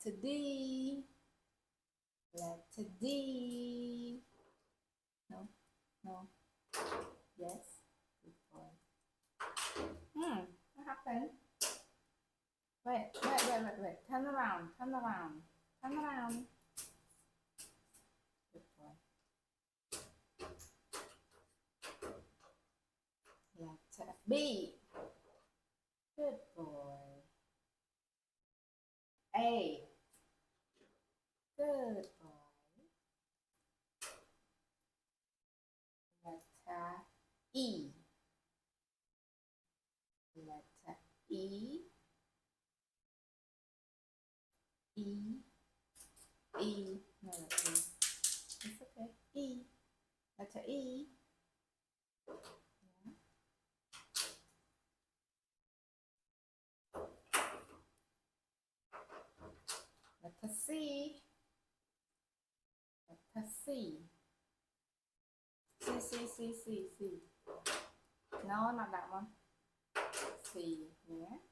Letter D. Letter D. No, no. Yes. Good boy. What happened? Wait. Turn around. Turn around. Good boy. Letter B. Good boy. A. Good boy. Letter E. Letter E. No, that's E. It's okay. E. Letter E. Yeah. Letter C. Letter C. C. No, not that one. C. Yeah.